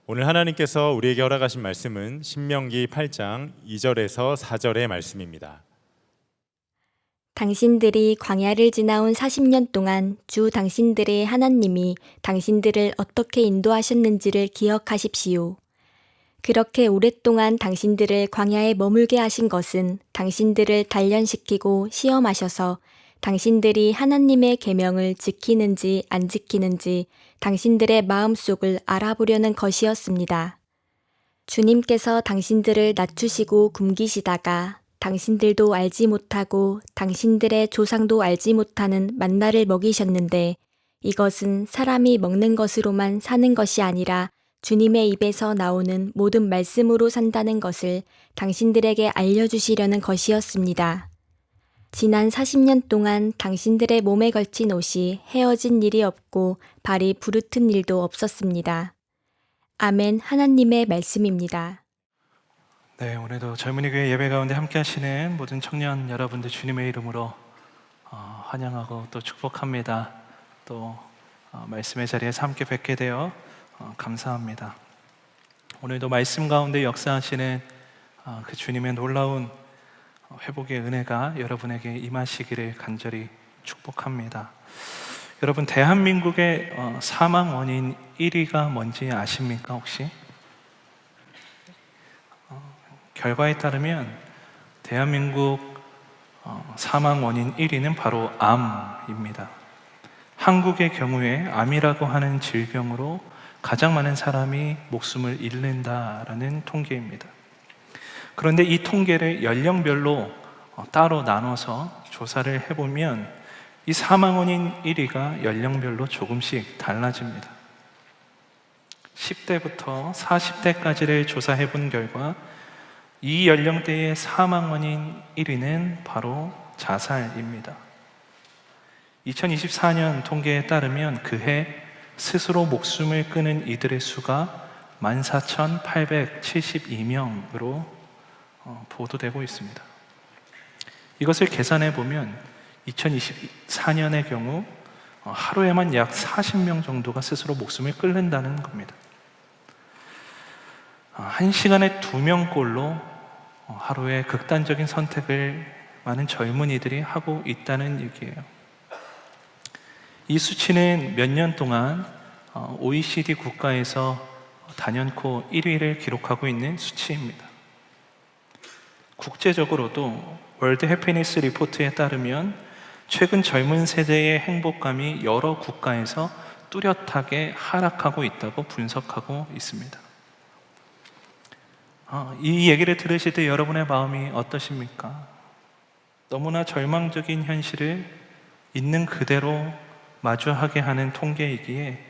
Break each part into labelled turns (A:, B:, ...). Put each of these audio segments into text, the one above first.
A: 오늘 하나님께서 우리에게 허락하신 말씀은 신명기 8장 2절에서 4절의 말씀입니다.
B: 당신들이 광야를 지나온 40년 동안 주 당신들의 하나님이 당신들을 어떻게 인도하셨는지를 기억하십시오. 그렇게 오랫동안 당신들을 광야에 머물게 하신 것은 당신들을 단련시키고 시험하셔서 당신들이 하나님의 계명을 지키는지 안 지키는지 당신들의 마음속을 알아보려는 것이었습니다. 주님께서 당신들을 낮추시고 굶기시다가 당신들도 알지 못하고 당신들의 조상도 알지 못하는 만나를 먹이셨는데 이것은 사람이 먹는 것으로만 사는 것이 아니라 주님의 입에서 나오는 모든 말씀으로 산다는 것을 당신들에게 알려주시려는 것이었습니다. 지난 40년 동안 당신들의 몸에 걸친 옷이 헤어진 일이 없고 발이 부르튼 일도 없었습니다. 아멘. 하나님의 말씀입니다.
C: 네, 오늘도 젊은이 교회 예배 가운데 함께 하시는 모든 청년 여러분들 주님의 이름으로 환영하고 또 축복합니다. 또 말씀의 자리에서 함께 뵙게 되어 감사합니다. 오늘도 말씀 가운데 역사하시는 그 주님의 놀라운 회복의 은혜가 여러분에게 임하시기를 간절히 축복합니다. 여러분, 대한민국의 사망 원인 1위가 뭔지 아십니까 혹시? 결과에 따르면 대한민국 사망 원인 1위는 바로 암입니다. 한국의 경우에 암이라고 하는 질병으로 가장 많은 사람이 목숨을 잃는다라는 통계입니다. 그런데 이 통계를 연령별로 따로 나눠서 조사를 해보면 이 사망 원인 1위가 연령별로 조금씩 달라집니다. 10대부터 40대까지를 조사해 본 결과 이 연령대의 사망 원인 1위는 바로 자살입니다. 2024년 통계에 따르면 그해 스스로 목숨을 끊은 이들의 수가 14,872명으로 보도되고 있습니다. 이것을 계산해 보면 2024년의 경우 하루에만 약 40명 정도가 스스로 목숨을 끊는다는 겁니다. 1시간에 2명꼴로 하루에 극단적인 선택을 많은 젊은이들이 하고 있다는 얘기예요. 이 수치는 몇 년 동안 OECD 국가에서 단연코 1위를 기록하고 있는 수치입니다. 국제적으로도 월드 해피니스 리포트에 따르면 최근 젊은 세대의 행복감이 여러 국가에서 뚜렷하게 하락하고 있다고 분석하고 있습니다. 이 얘기를 들으실 때 여러분의 마음이 어떠십니까? 너무나 절망적인 현실을 있는 그대로 마주하게 하는 통계이기에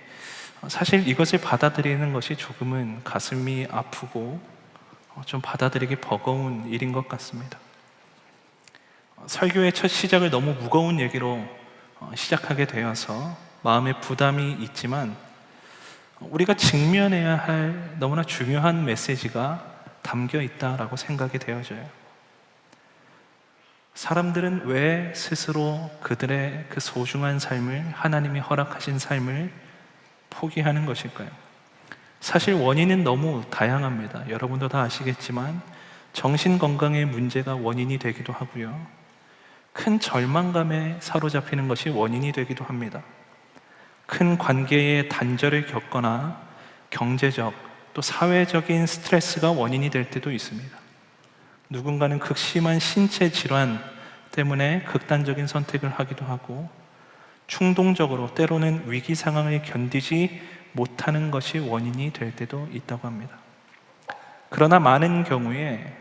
C: 사실 이것을 받아들이는 것이 조금은 가슴이 아프고 좀 받아들이기 버거운 일인 것 같습니다. 설교의 첫 시작을 너무 무거운 얘기로 시작하게 되어서 마음에 부담이 있지만 우리가 직면해야 할 너무나 중요한 메시지가 담겨 있다라고 생각이 되어져요. 사람들은 왜 스스로 그들의 그 소중한 삶을, 하나님이 허락하신 삶을 포기하는 것일까요? 사실 원인은 너무 다양합니다. 여러분도 다 아시겠지만 정신건강의 문제가 원인이 되기도 하고요, 큰 절망감에 사로잡히는 것이 원인이 되기도 합니다. 큰 관계의 단절을 겪거나 경제적 또 사회적인 스트레스가 원인이 될 때도 있습니다. 누군가는 극심한 신체 질환 때문에 극단적인 선택을 하기도 하고 충동적으로 때로는 위기 상황을 견디지 못하는 것이 원인이 될 때도 있다고 합니다. 그러나 많은 경우에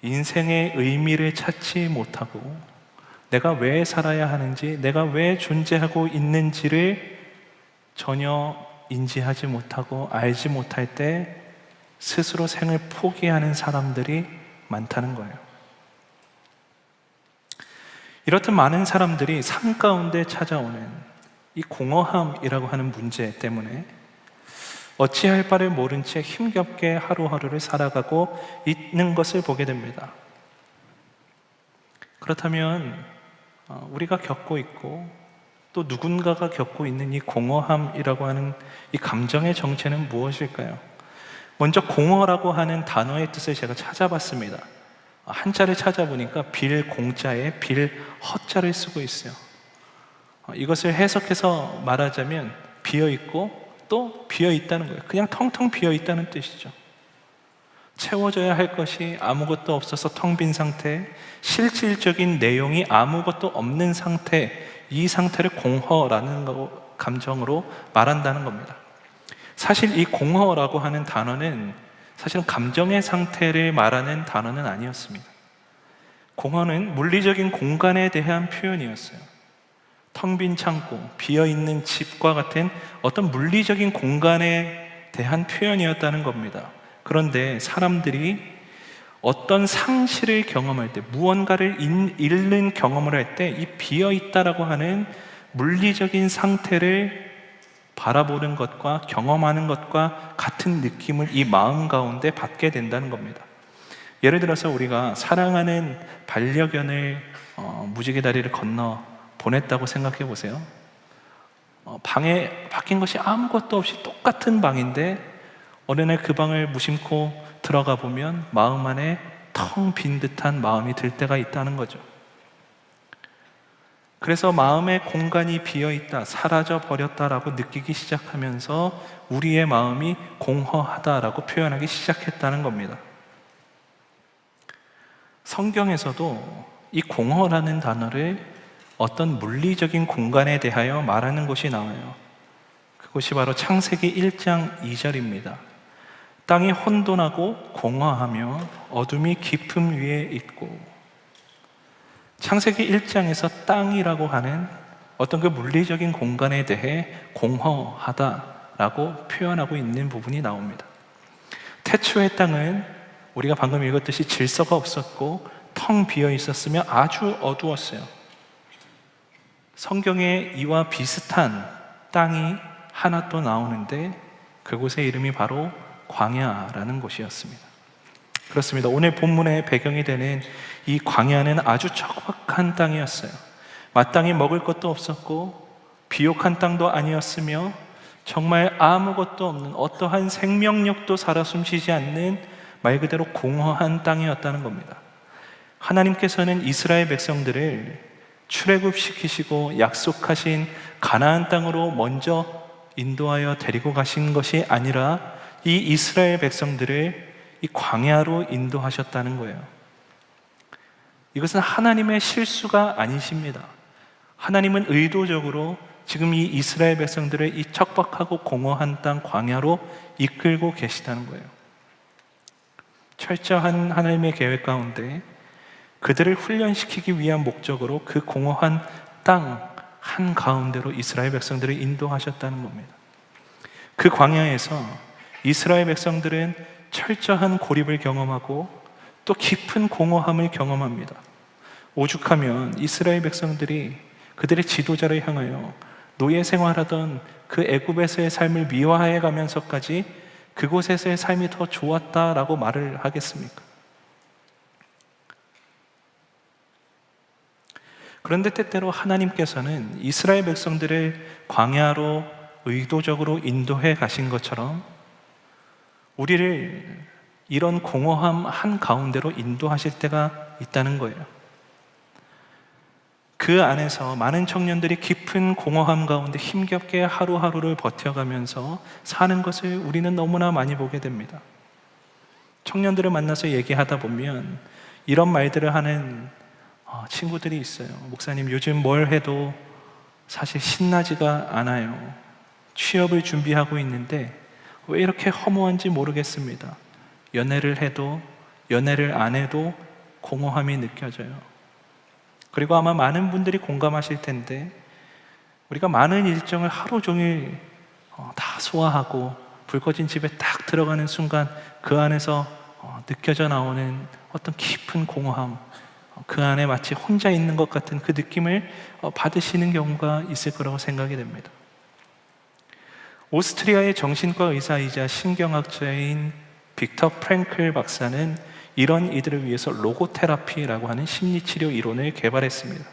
C: 인생의 의미를 찾지 못하고 내가 왜 살아야 하는지, 내가 왜 존재하고 있는지를 전혀 인지하지 못하고 알지 못할 때 스스로 생을 포기하는 사람들이 많다는 거예요. 이렇듯 많은 사람들이 삶 가운데 찾아오는 이 공허함이라고 하는 문제 때문에 어찌할 바를 모른 채 힘겹게 하루하루를 살아가고 있는 것을 보게 됩니다. 그렇다면 우리가 겪고 있고 또 누군가가 겪고 있는 이 공허함이라고 하는 이 감정의 정체는 무엇일까요? 먼저 공허라고 하는 단어의 뜻을 제가 찾아봤습니다. 한자를 찾아보니까 빌 공자에 빌 허자를 쓰고 있어요. 이것을 해석해서 말하자면 비어있고 또 비어있다는 거예요. 그냥 텅텅 비어있다는 뜻이죠. 채워져야 할 것이 아무것도 없어서 텅 빈 상태, 실질적인 내용이 아무것도 없는 상태, 이 상태를 공허라는 감정으로 말한다는 겁니다. 사실 이 공허라고 하는 단어는 사실은 감정의 상태를 말하는 단어는 아니었습니다. 공허는 물리적인 공간에 대한 표현이었어요. 텅 빈 창고, 비어있는 집과 같은 어떤 물리적인 공간에 대한 표현이었다는 겁니다. 그런데 사람들이 어떤 상실을 경험할 때, 무언가를 잃는 경험을 할 때 이 비어있다라고 하는 물리적인 상태를 바라보는 것과 경험하는 것과 같은 느낌을 이 마음 가운데 받게 된다는 겁니다. 예를 들어서 우리가 사랑하는 반려견을 무지개 다리를 건너 보냈다고 생각해 보세요. 방에 바뀐 것이 아무것도 없이 똑같은 방인데 어느 날 그 방을 무심코 들어가 보면 마음 안에 텅 빈 듯한 마음이 들 때가 있다는 거죠. 그래서 마음의 공간이 비어있다, 사라져 버렸다라고 느끼기 시작하면서 우리의 마음이 공허하다라고 표현하기 시작했다는 겁니다. 성경에서도 이 공허라는 단어를 어떤 물리적인 공간에 대하여 말하는 것이 나와요. 그것이 바로 창세기 1장 2절입니다. 땅이 혼돈하고 공허하며 어둠이 깊음 위에 있고. 창세기 1장에서 땅이라고 하는 어떤 그 물리적인 공간에 대해 공허하다라고 표현하고 있는 부분이 나옵니다. 태초의 땅은 우리가 방금 읽었듯이 질서가 없었고 텅 비어 있었으며 아주 어두웠어요. 성경에 이와 비슷한 땅이 하나 또 나오는데 그곳의 이름이 바로 광야라는 곳이었습니다. 그렇습니다. 오늘 본문의 배경이 되는 이 광야는 아주 척박한 땅이었어요. 마땅히 먹을 것도 없었고 비옥한 땅도 아니었으며 정말 아무것도 없는 어떠한 생명력도 살아 숨쉬지 않는 말 그대로 공허한 땅이었다는 겁니다. 하나님께서는 이스라엘 백성들을 출애굽시키시고 약속하신 가나안 땅으로 먼저 인도하여 데리고 가신 것이 아니라 이 이스라엘 백성들을 이 광야로 인도하셨다는 거예요. 이것은 하나님의 실수가 아니십니다. 하나님은 의도적으로 지금 이 이스라엘 백성들을 이 척박하고 공허한 땅 광야로 이끌고 계시다는 거예요. 철저한 하나님의 계획 가운데 그들을 훈련시키기 위한 목적으로 그 공허한 땅 한가운데로 이스라엘 백성들을 인도하셨다는 겁니다. 그 광야에서 이스라엘 백성들은 철저한 고립을 경험하고 또 깊은 공허함을 경험합니다. 오죽하면 이스라엘 백성들이 그들의 지도자를 향하여 노예 생활하던 그 애굽에서의 삶을 미화해 가면서까지 그곳에서의 삶이 더 좋았다라고 말을 하겠습니까? 그런데 때때로 하나님께서는 이스라엘 백성들을 광야로 의도적으로 인도해 가신 것처럼 우리를 이런 공허함 한가운데로 인도하실 때가 있다는 거예요. 그 안에서 많은 청년들이 깊은 공허함 가운데 힘겹게 하루하루를 버텨가면서 사는 것을 우리는 너무나 많이 보게 됩니다. 청년들을 만나서 얘기하다 보면 이런 말들을 하는 친구들이 있어요. 목사님, 요즘 뭘 해도 사실 신나지가 않아요. 취업을 준비하고 있는데 왜 이렇게 허무한지 모르겠습니다. 연애를 해도 연애를 안 해도 공허함이 느껴져요. 그리고 아마 많은 분들이 공감하실 텐데 우리가 많은 일정을 하루 종일 다 소화하고 불 꺼진 집에 딱 들어가는 순간 그 안에서 느껴져 나오는 어떤 깊은 공허함, 그 안에 마치 혼자 있는 것 같은 그 느낌을 받으시는 경우가 있을 거라고 생각이 됩니다. 오스트리아의 정신과 의사이자 신경학자인 빅터 프랭클 박사는 이런 이들을 위해서 로고테라피라고 하는 심리치료 이론을 개발했습니다.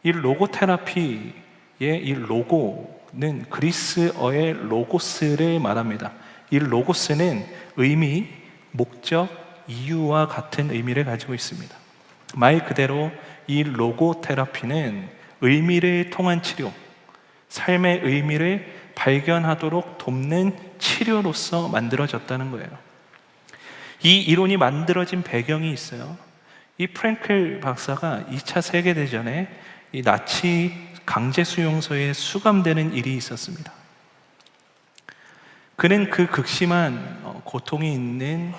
C: 이 로고테라피의 이 로고는 그리스어의 로고스를 말합니다. 이 로고스는 의미, 목적, 이유와 같은 의미를 가지고 있습니다. 말 그대로 이 로고 테라피는 의미를 통한 치료, 삶의 의미를 발견하도록 돕는 치료로서 만들어졌다는 거예요. 이 이론이 만들어진 배경이 있어요. 이 프랭클 박사가 2차 세계대전에 이 나치 강제 수용소에 수감되는 일이 있었습니다. 그는 그 극심한 고통이 있는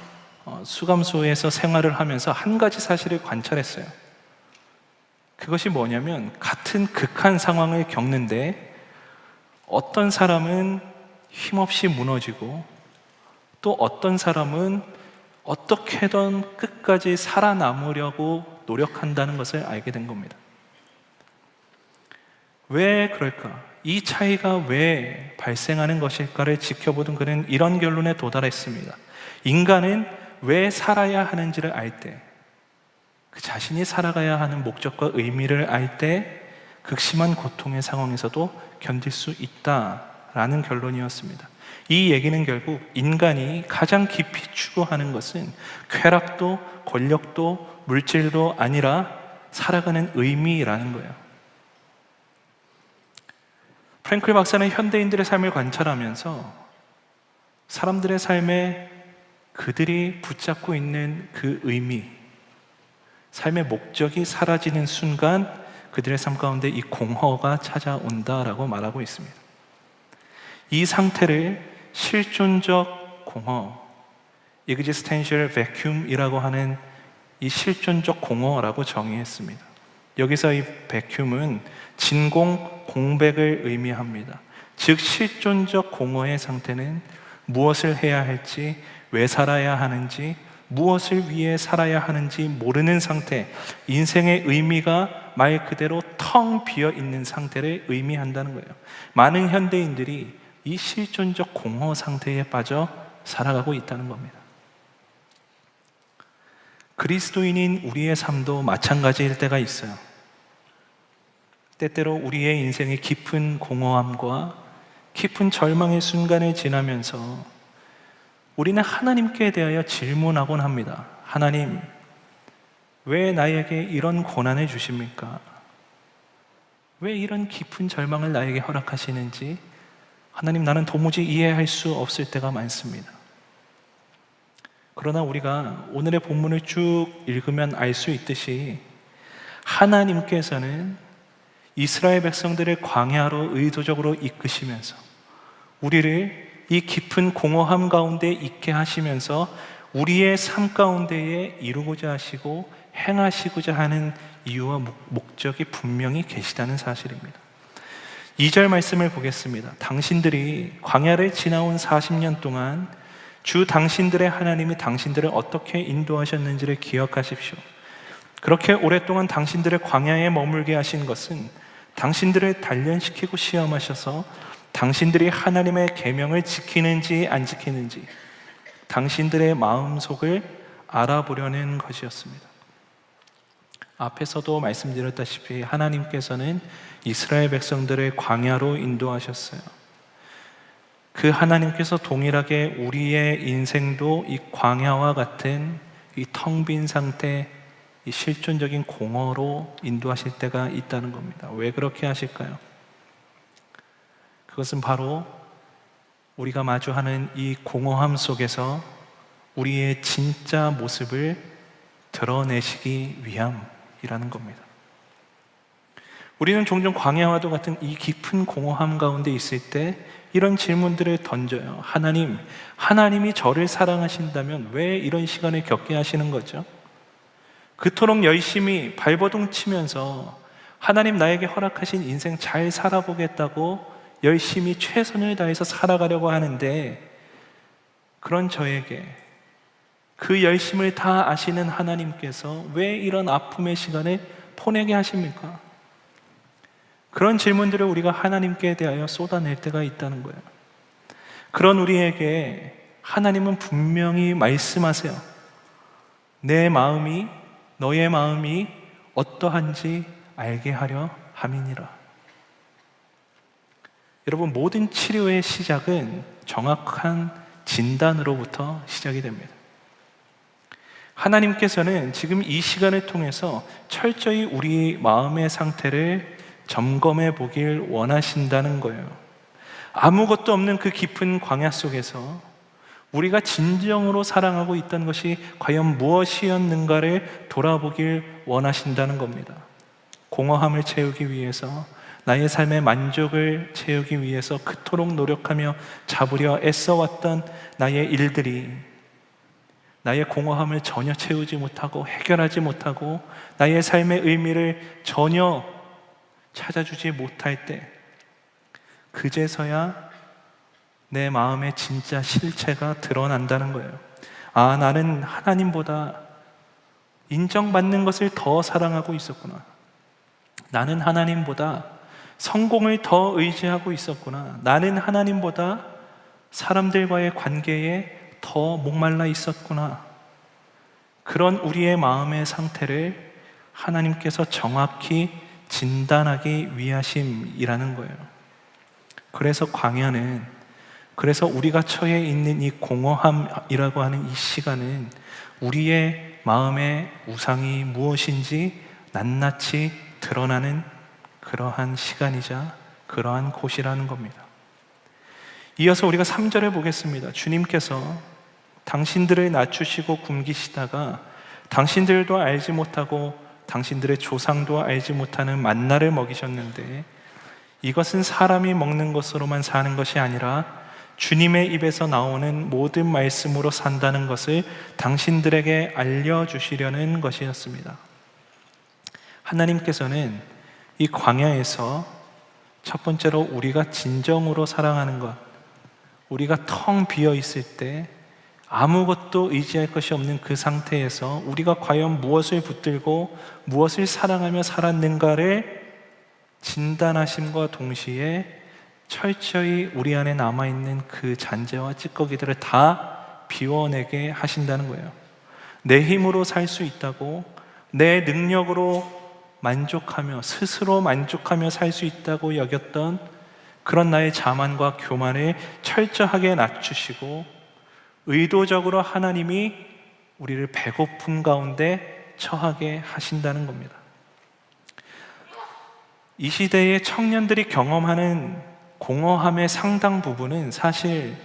C: 수감소에서 생활을 하면서 한 가지 사실을 관찰했어요. 그것이 뭐냐면 같은 극한 상황을 겪는데 어떤 사람은 힘없이 무너지고 또 어떤 사람은 어떻게든 끝까지 살아남으려고 노력한다는 것을 알게 된 겁니다. 왜 그럴까? 이 차이가 왜 발생하는 것일까를 지켜보던 그는 이런 결론에 도달했습니다. 인간은 왜 살아야 하는지를 알 때, 그 자신이 살아가야 하는 목적과 의미를 알 때 극심한 고통의 상황에서도 견딜 수 있다라는 결론이었습니다. 이 얘기는 결국 인간이 가장 깊이 추구하는 것은 쾌락도 권력도 물질도 아니라 살아가는 의미라는 거예요. 프랭클 박사는 현대인들의 삶을 관찰하면서 사람들의 삶에 그들이 붙잡고 있는 그 의미, 삶의 목적이 사라지는 순간 그들의 삶 가운데 이 공허가 찾아온다라고 말하고 있습니다. 이 상태를 실존적 공허, existential vacuum이라고 하는 이 실존적 공허라고 정의했습니다. 여기서 이 vacuum은 진공, 공백을 의미합니다. 즉 실존적 공허의 상태는 무엇을 해야 할지, 왜 살아야 하는지, 무엇을 위해 살아야 하는지 모르는 상태, 인생의 의미가 말 그대로 텅 비어 있는 상태를 의미한다는 거예요. 많은 현대인들이 이 실존적 공허 상태에 빠져 살아가고 있다는 겁니다. 그리스도인인 우리의 삶도 마찬가지일 때가 있어요. 때때로 우리의 인생의 깊은 공허함과 깊은 절망의 순간을 지나면서 우리는 하나님께 대하여 질문하곤 합니다. 하나님, 왜 나에게 이런 고난을 주십니까? 왜 이런 깊은 절망을 나에게 허락하시는지 하나님, 나는 도무지 이해할 수 없을 때가 많습니다. 그러나 우리가 오늘의 본문을 쭉 읽으면 알 수 있듯이 하나님께서는 이스라엘 백성들을 광야로 의도적으로 이끄시면서 우리를 이 깊은 공허함 가운데 있게 하시면서 우리의 삶 가운데에 이루고자 하시고 행하시고자 하는 이유와 목적이 분명히 계시다는 사실입니다. 2절 말씀을 보겠습니다. 당신들이 광야를 지나온 40년 동안 주 당신들의 하나님이 당신들을 어떻게 인도하셨는지를 기억하십시오. 그렇게 오랫동안 당신들을 광야에 머물게 하신 것은 당신들을 단련시키고 시험하셔서 당신들이 하나님의 계명을 지키는지 안 지키는지 당신들의 마음속을 알아보려는 것이었습니다. 앞에서도 말씀드렸다시피 하나님께서는 이스라엘 백성들을 광야로 인도하셨어요. 그 하나님께서 동일하게 우리의 인생도 이 광야와 같은 이 텅 빈 상태, 이 실존적인 공허로 인도하실 때가 있다는 겁니다. 왜 그렇게 하실까요? 그것은 바로 우리가 마주하는 이 공허함 속에서 우리의 진짜 모습을 드러내시기 위함이라는 겁니다. 우리는 종종 광야와도 같은 이 깊은 공허함 가운데 있을 때 이런 질문들을 던져요. 하나님, 하나님이 저를 사랑하신다면 왜 이런 시간을 겪게 하시는 거죠? 그토록 열심히 발버둥 치면서 하나님 나에게 허락하신 인생 잘 살아보겠다고 열심히 최선을 다해서 살아가려고 하는데 그런 저에게 그 열심을 다 아시는 하나님께서 왜 이런 아픔의 시간을 보내게 하십니까? 그런 질문들을 우리가 하나님께 대하여 쏟아낼 때가 있다는 거예요. 그런 우리에게 하나님은 분명히 말씀하세요. 내 마음이 너의 마음이 어떠한지 알게 하려 함이니라. 여러분, 모든 치료의 시작은 정확한 진단으로부터 시작이 됩니다. 하나님께서는 지금 이 시간을 통해서 철저히 우리 마음의 상태를 점검해 보길 원하신다는 거예요. 아무것도 없는 그 깊은 광야 속에서 우리가 진정으로 사랑하고 있던 것이 과연 무엇이었는가를 돌아보길 원하신다는 겁니다. 공허함을 채우기 위해서, 나의 삶의 만족을 채우기 위해서 그토록 노력하며 잡으려 애써왔던 나의 일들이 나의 공허함을 전혀 채우지 못하고 해결하지 못하고 나의 삶의 의미를 전혀 찾아주지 못할 때, 그제서야 내 마음의 진짜 실체가 드러난다는 거예요. 아, 나는 하나님보다 인정받는 것을 더 사랑하고 있었구나. 나는 하나님보다 성공을 더 의지하고 있었구나. 나는 하나님보다 사람들과의 관계에 더 목말라 있었구나. 그런 우리의 마음의 상태를 하나님께서 정확히 진단하기 위하심이라는 거예요. 그래서 광야는, 그래서 우리가 처해 있는 이 공허함이라고 하는 이 시간은 우리의 마음의 우상이 무엇인지 낱낱이 드러나는 그러한 시간이자 그러한 곳이라는 겁니다. 이어서 우리가 3절을 보겠습니다. 주님께서 당신들을 낮추시고 굶기시다가 당신들도 알지 못하고 당신들의 조상도 알지 못하는 만나를 먹이셨는데 이것은 사람이 먹는 것으로만 사는 것이 아니라 주님의 입에서 나오는 모든 말씀으로 산다는 것을 당신들에게 알려주시려는 것이었습니다. 하나님께서는 이 광야에서 첫 번째로 우리가 진정으로 사랑하는 것, 우리가 텅 비어 있을 때 아무것도 의지할 것이 없는 그 상태에서 우리가 과연 무엇을 붙들고 무엇을 사랑하며 살았는가를 진단하심과 동시에 철저히 우리 안에 남아있는 그 잔재와 찌꺼기들을 다 비워내게 하신다는 거예요. 내 힘으로 살 수 있다고, 내 능력으로 만족하며 스스로 만족하며 살 수 있다고 여겼던 그런 나의 자만과 교만을 철저하게 낮추시고 의도적으로 하나님이 우리를 배고픔 가운데 처하게 하신다는 겁니다. 이 시대의 청년들이 경험하는 공허함의 상당 부분은 사실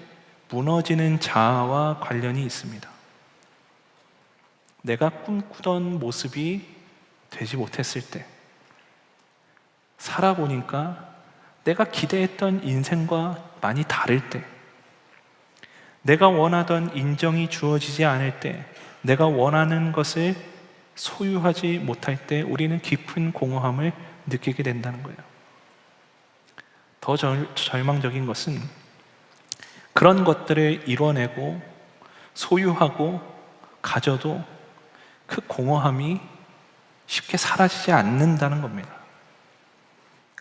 C: 무너지는 자아와 관련이 있습니다. 내가 꿈꾸던 모습이 되지 못했을 때, 살아보니까 내가 기대했던 인생과 많이 다를 때, 내가 원하던 인정이 주어지지 않을 때, 내가 원하는 것을 소유하지 못할 때 우리는 깊은 공허함을 느끼게 된다는 거예요. 더 절망적인 것은 그런 것들을 이뤄내고 소유하고 가져도 그 공허함이 쉽게 사라지지 않는다는 겁니다.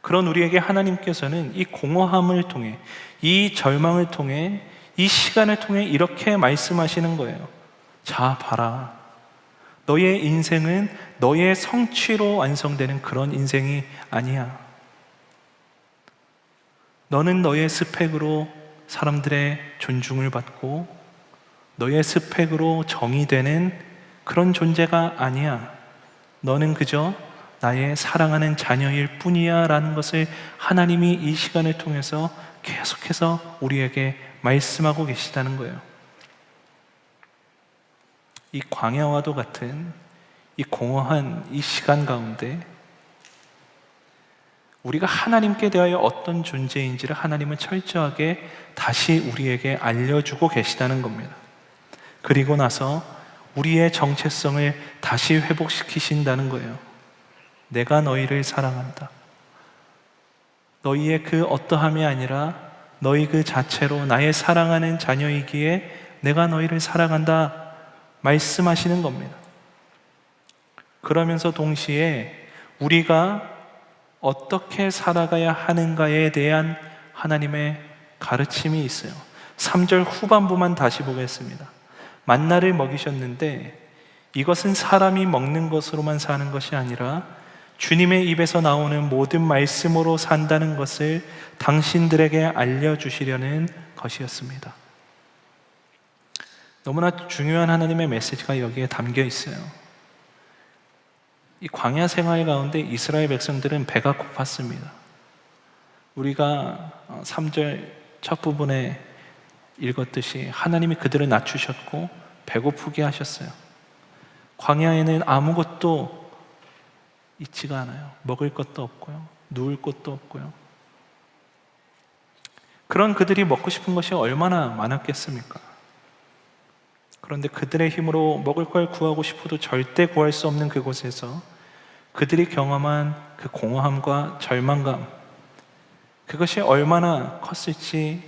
C: 그런 우리에게 하나님께서는 이 공허함을 통해, 이 절망을 통해, 이 시간을 통해 이렇게 말씀하시는 거예요. 자, 봐라. 너의 인생은 너의 성취로 완성되는 그런 인생이 아니야. 너는 너의 스펙으로 사람들의 존중을 받고 너의 스펙으로 정의되는 그런 존재가 아니야. 너는 그저 나의 사랑하는 자녀일 뿐이야 라는 것을 하나님이 이 시간을 통해서 계속해서 우리에게 말씀하고 계시다는 거예요. 이 광야와도 같은 이 공허한 이 시간 가운데 우리가 하나님께 대하여 어떤 존재인지를 하나님은 철저하게 다시 우리에게 알려주고 계시다는 겁니다. 그리고 나서 우리의 정체성을 다시 회복시키신다는 거예요. 내가 너희를 사랑한다. 너희의 그 어떠함이 아니라 너희 그 자체로 나의 사랑하는 자녀이기에 내가 너희를 사랑한다 말씀하시는 겁니다. 그러면서 동시에 우리가 어떻게 살아가야 하는가에 대한 하나님의 가르침이 있어요. 3절 후반부만 다시 보겠습니다. 만나를 먹이셨는데 이것은 사람이 먹는 것으로만 사는 것이 아니라 주님의 입에서 나오는 모든 말씀으로 산다는 것을 당신들에게 알려주시려는 것이었습니다. 너무나 중요한 하나님의 메시지가 여기에 담겨 있어요. 이 광야 생활 가운데 이스라엘 백성들은 배가 고팠습니다. 우리가 3절 첫 부분에 읽었듯이 하나님이 그들을 낮추셨고 배고프게 하셨어요. 광야에는 아무것도 있지가 않아요. 먹을 것도 없고요. 누울 곳도 없고요. 그런 그들이 먹고 싶은 것이 얼마나 많았겠습니까? 그런데 그들의 힘으로 먹을 걸 구하고 싶어도 절대 구할 수 없는 그곳에서 그들이 경험한 그 공허함과 절망감, 그것이 얼마나 컸을지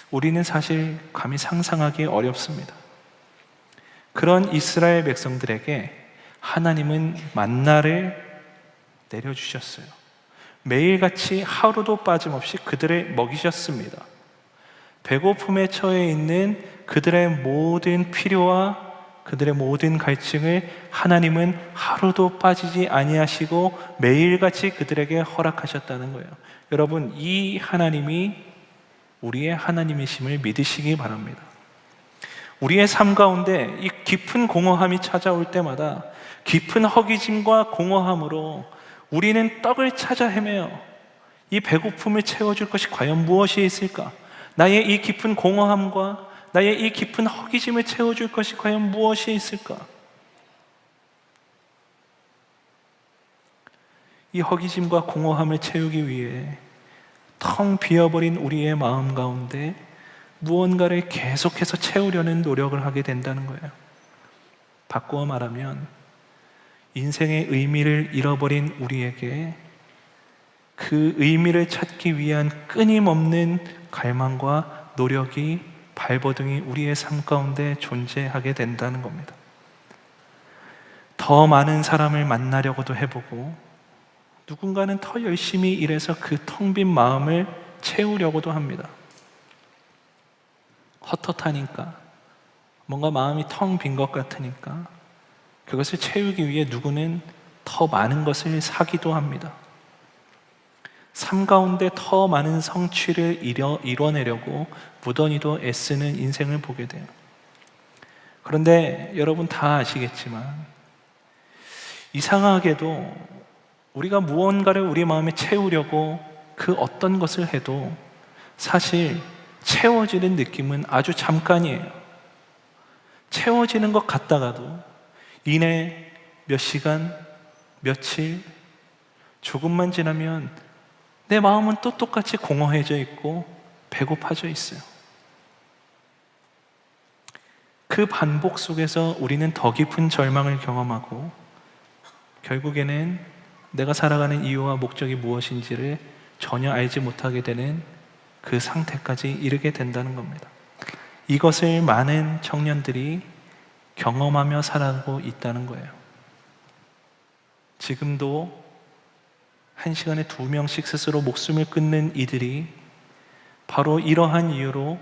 C: 우리는 사실 감히 상상하기 어렵습니다. 그런 이스라엘 백성들에게 하나님은 만나를 내려주셨어요. 매일같이 하루도 빠짐없이 그들을 먹이셨습니다. 배고픔에 처해 있는 그들의 모든 필요와 그들의 모든 갈증을 하나님은 하루도 빠지지 아니하시고 매일같이 그들에게 허락하셨다는 거예요. 여러분, 이 하나님이 우리의 하나님이심을 믿으시기 바랍니다. 우리의 삶 가운데 이 깊은 공허함이 찾아올 때마다 깊은 허기짐과 공허함으로 우리는 떡을 찾아 헤매요. 이 배고픔을 채워줄 것이 과연 무엇이 있을까? 나의 이 깊은 공허함과 나의 이 깊은 허기짐을 채워줄 것이 과연 무엇이 있을까? 이 허기짐과 공허함을 채우기 위해 텅 비어버린 우리의 마음 가운데 무언가를 계속해서 채우려는 노력을 하게 된다는 거예요. 바꾸어 말하면 인생의 의미를 잃어버린 우리에게 그 의미를 찾기 위한 끊임없는 갈망과 노력이 발버둥이 우리의 삶 가운데 존재하게 된다는 겁니다. 더 많은 사람을 만나려고도 해보고 누군가는 더 열심히 일해서 그 텅 빈 마음을 채우려고도 합니다. 헛헛하니까, 뭔가 마음이 텅 빈 것 같으니까 그것을 채우기 위해 누구는 더 많은 것을 사기도 합니다. 삶 가운데 더 많은 성취를 이뤄내려고 무던히도 애쓰는 인생을 보게 돼요. 그런데 여러분 다 아시겠지만 이상하게도 우리가 무언가를 우리 마음에 채우려고 그 어떤 것을 해도 사실 채워지는 느낌은 아주 잠깐이에요. 채워지는 것 같다가도 이내 몇 시간, 며칠, 조금만 지나면 내 마음은 또 똑같이 공허해져 있고 배고파져 있어요. 그 반복 속에서 우리는 더 깊은 절망을 경험하고 결국에는 내가 살아가는 이유와 목적이 무엇인지를 전혀 알지 못하게 되는 그 상태까지 이르게 된다는 겁니다. 이것을 많은 청년들이 경험하며 살아가고 있다는 거예요. 지금도 한 시간에 2명씩 스스로 목숨을 끊는 이들이 바로 이러한 이유로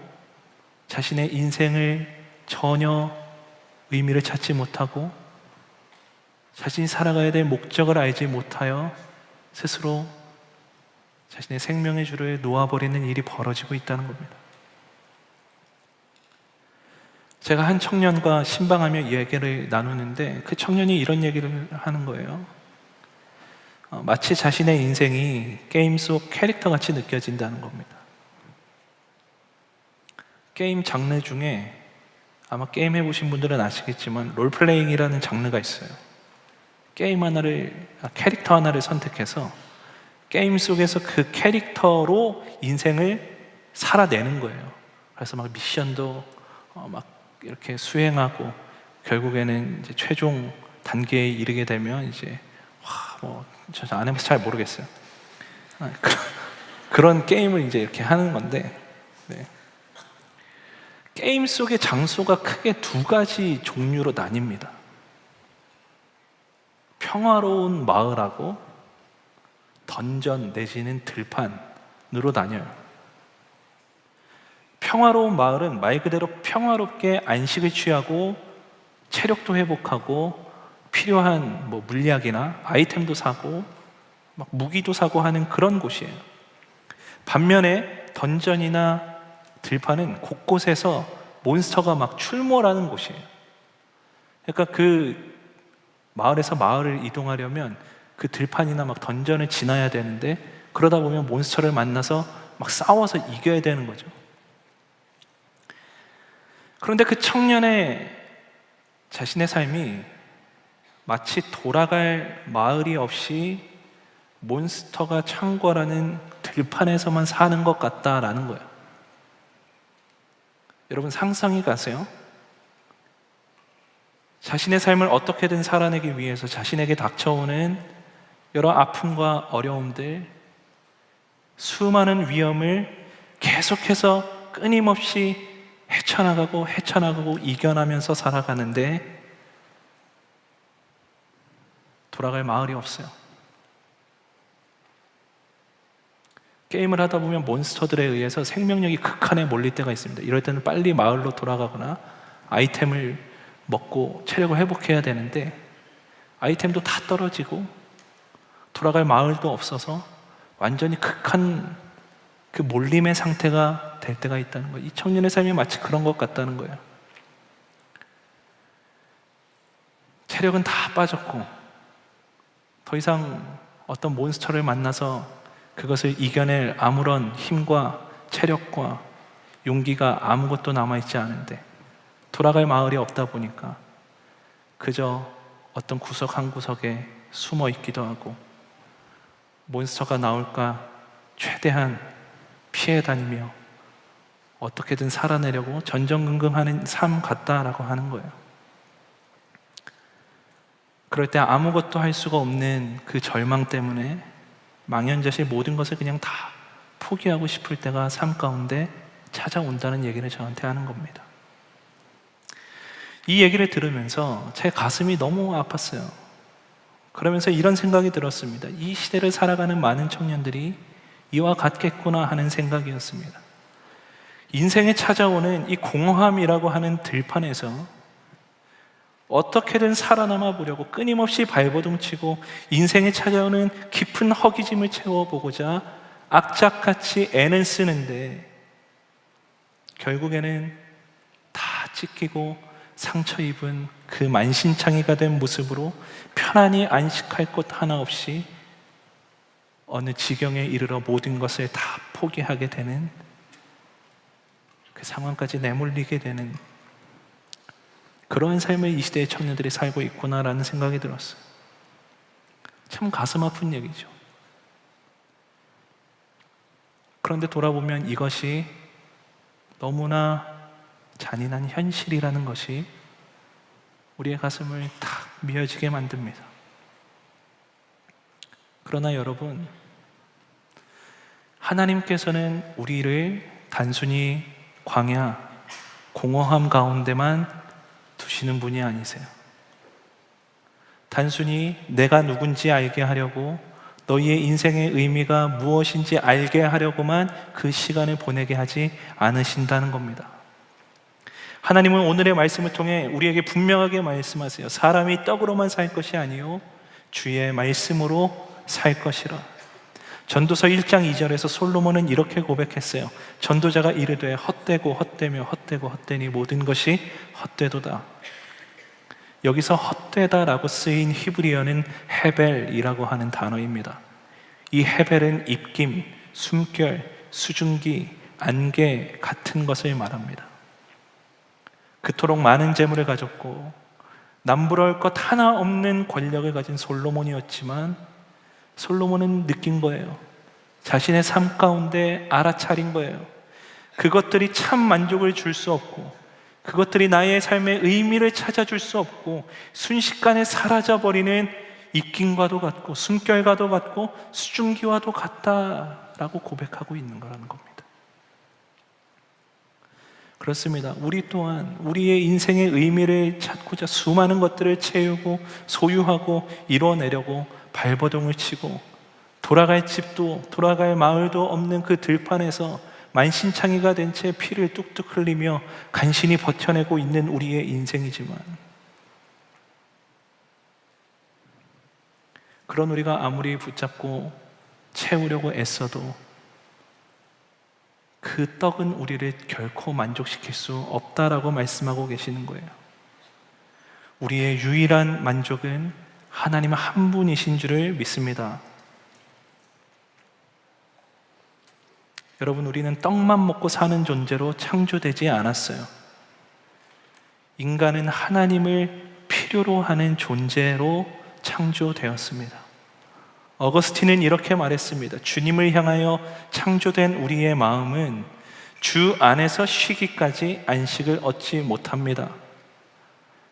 C: 자신의 인생을 전혀 의미를 찾지 못하고 자신이 살아가야 될 목적을 알지 못하여 스스로 자신의 생명의 줄을 놓아버리는 일이 벌어지고 있다는 겁니다. 제가 한 청년과 신방하며 이야기를 나누는데 그 청년이 이런 얘기를 하는 거예요. 마치 자신의 인생이 게임 속 캐릭터 같이 느껴진다는 겁니다. 게임 장르 중에 아마 게임 해보신 분들은 아시겠지만 롤플레잉이라는 장르가 있어요. 캐릭터 하나를 선택해서 게임 속에서 그 캐릭터로 인생을 살아내는 거예요. 그래서 막 미션도 막 이렇게 수행하고 결국에는 이제 최종 단계에 이르게 되면 이제 저 안 해봐서 잘 모르겠어요. 그런 게임을 이제 이렇게 하는 건데 네. 게임 속의 장소가 크게 2가지 종류로 나뉩니다. 평화로운 마을하고 던전 내지는 들판으로 나뉘어요. 평화로운 마을은 말 그대로 평화롭게 안식을 취하고 체력도 회복하고 필요한 물약이나 아이템도 사고 막 무기도 사고 하는 그런 곳이에요. 반면에 던전이나 들판은 곳곳에서 몬스터가 막 출몰하는 곳이에요. 그러니까 그 마을에서 마을을 이동하려면 그 들판이나 막 던전을 지나야 되는데, 그러다 보면 몬스터를 만나서 막 싸워서 이겨야 되는 거죠. 그런데 그 청년의 자신의 삶이 마치 돌아갈 마을이 없이 몬스터가 창궐하는 들판에서만 사는 것 같다라는 거예요. 여러분 상상이 가세요? 자신의 삶을 어떻게든 살아내기 위해서 자신에게 닥쳐오는 여러 아픔과 어려움들, 수많은 위험을 계속해서 끊임없이 헤쳐나가고 이겨나면서 살아가는데 돌아갈 마을이 없어요. 게임을 하다 보면 몬스터들에 의해서 생명력이 극한에 몰릴 때가 있습니다. 이럴 때는 빨리 마을로 돌아가거나 아이템을 먹고 체력을 회복해야 되는데, 아이템도 다 떨어지고 돌아갈 마을도 없어서 완전히 극한 그 몰림의 상태가 될 때가 있다는 거예요. 이 청년의 삶이 마치 그런 것 같다는 거예요. 체력은 다 빠졌고 더 이상 어떤 몬스터를 만나서 그것을 이겨낼 아무런 힘과 체력과 용기가 아무것도 남아있지 않은데, 돌아갈 마을이 없다 보니까 그저 어떤 구석 한 구석에 숨어 있기도 하고 몬스터가 나올까 최대한 피해 다니며 어떻게든 살아내려고 전전긍긍하는 삶 같다라고 하는 거예요. 그럴 때 아무것도 할 수가 없는 그 절망 때문에 망연자실 모든 것을 그냥 다 포기하고 싶을 때가 삶 가운데 찾아온다는 얘기를 저한테 하는 겁니다. 이 얘기를 들으면서 제 가슴이 너무 아팠어요. 그러면서 이런 생각이 들었습니다. 이 시대를 살아가는 많은 청년들이 이와 같겠구나 하는 생각이었습니다. 인생에 찾아오는 이 공허함이라고 하는 들판에서 어떻게든 살아남아 보려고 끊임없이 발버둥치고 인생에 찾아오는 깊은 허기짐을 채워보고자 악착같이 애는 쓰는데, 결국에는 다 찢기고 상처 입은 그 만신창이가 된 모습으로 편안히 안식할 곳 하나 없이 어느 지경에 이르러 모든 것을 다 포기하게 되는, 그 상황까지 내몰리게 되는 그러한 삶을 이 시대의 청년들이 살고 있구나라는 생각이 들었어요. 참 가슴 아픈 얘기죠. 그런데 돌아보면 이것이 너무나 잔인한 현실이라는 것이 우리의 가슴을 탁 미어지게 만듭니다. 그러나 여러분, 하나님께서는 우리를 단순히 광야, 공허함 가운데만 두시는 분이 아니세요. 단순히 내가 누군지 알게 하려고, 너희의 인생의 의미가 무엇인지 알게 하려고만 그 시간을 보내게 하지 않으신다는 겁니다. 하나님은 오늘의 말씀을 통해 우리에게 분명하게 말씀하세요. 사람이 떡으로만 살 것이 아니요 주의 말씀으로 살 것이라. 전도서 1장 2절에서 솔로몬은 이렇게 고백했어요. 전도자가 이르되 헛되고 헛되며 헛되고 헛되니 모든 것이 헛되도다. 여기서 헛되다라고 쓰인 히브리어는 헤벨이라고 하는 단어입니다. 이 헤벨은 입김, 숨결, 수증기, 안개 같은 것을 말합니다. 그토록 많은 재물을 가졌고 남부러울 것 하나 없는 권력을 가진 솔로몬이었지만, 솔로몬은 느낀 거예요. 자신의 삶 가운데 알아차린 거예요. 그것들이 참 만족을 줄 수 없고, 그것들이 나의 삶의 의미를 찾아줄 수 없고, 순식간에 사라져버리는 입김과도 같고 숨결과도 같고 수증기와도 같다라고 고백하고 있는 거라는 겁니다. 그렇습니다. 우리 또한 우리의 인생의 의미를 찾고자 수많은 것들을 채우고 소유하고 이뤄내려고 발버둥을 치고, 돌아갈 집도 돌아갈 마을도 없는 그 들판에서 만신창이가 된 채 피를 뚝뚝 흘리며 간신히 버텨내고 있는 우리의 인생이지만, 그런 우리가 아무리 붙잡고 채우려고 애써도 그 떡은 우리를 결코 만족시킬 수 없다라고 말씀하고 계시는 거예요. 우리의 유일한 만족은 하나님 한 분이신 줄을 믿습니다. 여러분, 우리는 떡만 먹고 사는 존재로 창조되지 않았어요. 인간은 하나님을 필요로 하는 존재로 창조되었습니다. 어거스틴은 이렇게 말했습니다. 주님을 향하여 창조된 우리의 마음은 주 안에서 쉬기까지 안식을 얻지 못합니다.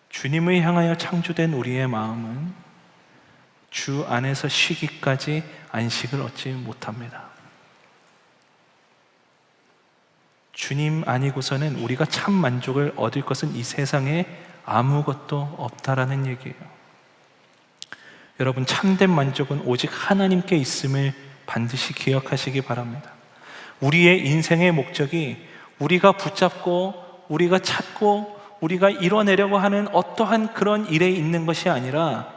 C: 주님을 향하여 창조된 우리의 마음은 주 안에서 쉬기까지 안식을 얻지 못합니다. 주님 아니고서는 우리가 참 만족을 얻을 것은 이 세상에 아무것도 없다라는 얘기예요. 여러분, 참된 만족은 오직 하나님께 있음을 반드시 기억하시기 바랍니다. 우리의 인생의 목적이 우리가 붙잡고 우리가 찾고 우리가 이뤄내려고 하는 어떠한 그런 일에 있는 것이 아니라